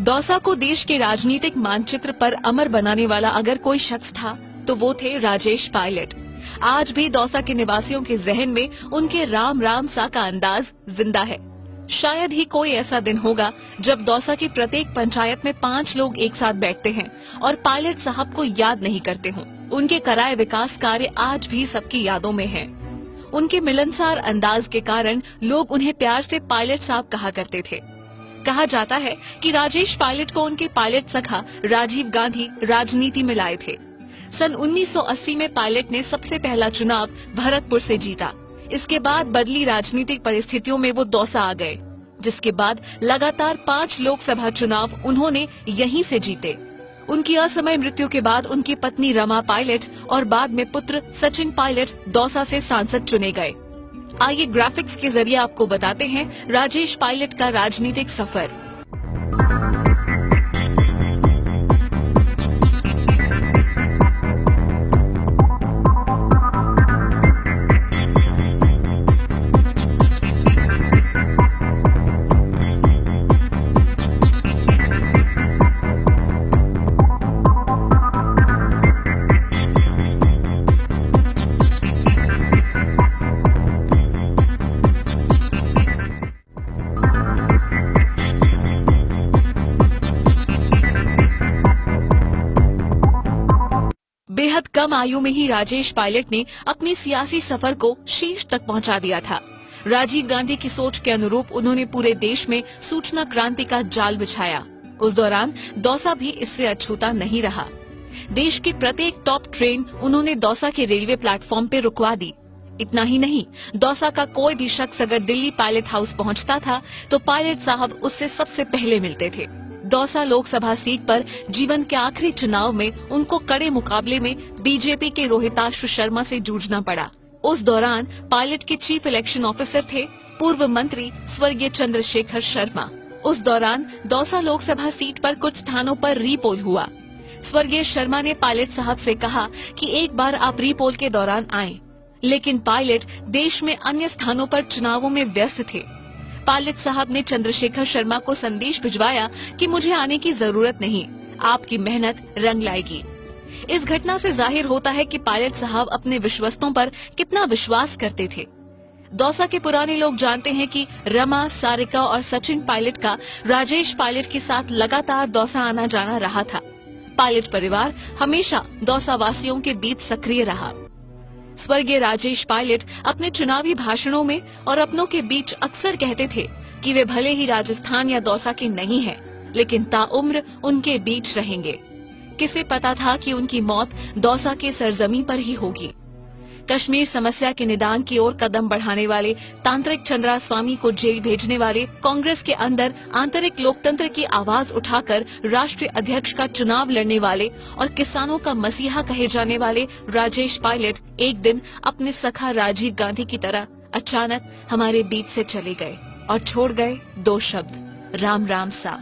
दौसा को देश के राजनीतिक मानचित्र पर अमर बनाने वाला अगर कोई शख्स था तो वो थे राजेश पायलट। आज भी दौसा के निवासियों के जहन में उनके राम राम सा का अंदाज जिंदा है। शायद ही कोई ऐसा दिन होगा जब दौसा की प्रत्येक पंचायत में 5 लोग एक साथ बैठते हैं और पायलट साहब को याद नहीं करते हों। उनके कराए विकास कार्य आज भी सबकी यादों में हैं। उनके मिलनसार अंदाज के कारण लोग उन्हें प्यार से पायलट साहब कहा करते थे। कहा जाता है कि राजेश पायलट को उनके पायलट सखा राजीव गांधी राजनीति में लाए थे। सन 1980 में पायलट ने सबसे पहला चुनाव भरतपुर से जीता। इसके बाद बदली राजनीतिक परिस्थितियों में वो दौसा आ गए, जिसके बाद लगातार 5 लोकसभा चुनाव उन्होंने यहीं से जीते। उनकी असमय मृत्यु के बाद उनकी पत्नी रमा पायलट और बाद में पुत्र सचिन पायलट दौसा से सांसद चुने गए। आइए ग्राफिक्स के जरिए आपको बताते हैं राजेश पायलट का राजनीतिक सफर। बेहद कम आयु में ही राजेश पायलट ने अपने सियासी सफर को शीर्ष तक पहुंचा दिया था। राजीव गांधी की सोच के अनुरूप उन्होंने पूरे देश में सूचना क्रांति का जाल बिछाया। उस दौरान दौसा भी इससे अछूता नहीं रहा। देश की प्रत्येक टॉप ट्रेन उन्होंने दौसा के रेलवे प्लेटफॉर्म पे रुकवा दी। इतना ही नहीं, दौसा का कोई भी शख्स अगर दिल्ली पायलट हाउस पहुंचता था तो पायलट साहब उससे सबसे पहले मिलते थे। दौसा लोकसभा सीट पर जीवन के आखिरी चुनाव में उनको कड़े मुकाबले में बीजेपी के रोहिताक्ष शर्मा से जूझना पड़ा। उस दौरान पायलट के चीफ इलेक्शन ऑफिसर थे पूर्व मंत्री स्वर्गीय चंद्रशेखर शर्मा। उस दौरान दौसा लोकसभा सीट पर कुछ स्थानों पर रीपोल हुआ। स्वर्गीय शर्मा ने पायलट साहब से कहा कि एक बार आप रीपोल के दौरान आएं, लेकिन पायलट देश में अन्य स्थानों पर चुनावों में व्यस्त थे। पायलट साहब ने चंद्रशेखर शर्मा को संदेश भिजवाया कि मुझे आने की जरूरत नहीं, आपकी मेहनत रंग लाएगी। इस घटना से जाहिर होता है कि पायलट साहब अपने विश्वस्तों पर कितना विश्वास करते थे। दौसा के पुराने लोग जानते हैं कि रमा, सारिका और सचिन पायलट का राजेश पायलट के साथ लगातार दौसा आना जाना रहा था। पायलट परिवार हमेशा दौसा वासियों के बीच सक्रिय रहा। स्वर्गीय राजेश पायलट अपने चुनावी भाषणों में और अपनों के बीच अक्सर कहते थे कि वे भले ही राजस्थान या दौसा के नहीं हैं, लेकिन ताउम्र उनके बीच रहेंगे। किसे पता था कि उनकी मौत दौसा के सरजमी पर ही होगी। कश्मीर समस्या के निदान की ओर कदम बढ़ाने वाले तांत्रिक चंद्रास्वामी को जेल भेजने वाले, कांग्रेस के अंदर आंतरिक लोकतंत्र की आवाज उठाकर राष्ट्रीय अध्यक्ष का चुनाव लड़ने वाले और किसानों का मसीहा कहे जाने वाले राजेश पायलट एक दिन अपने सखा राजीव गांधी की तरह अचानक हमारे बीच से चले गए और छोड़ गए 2 शब्द, राम राम सा।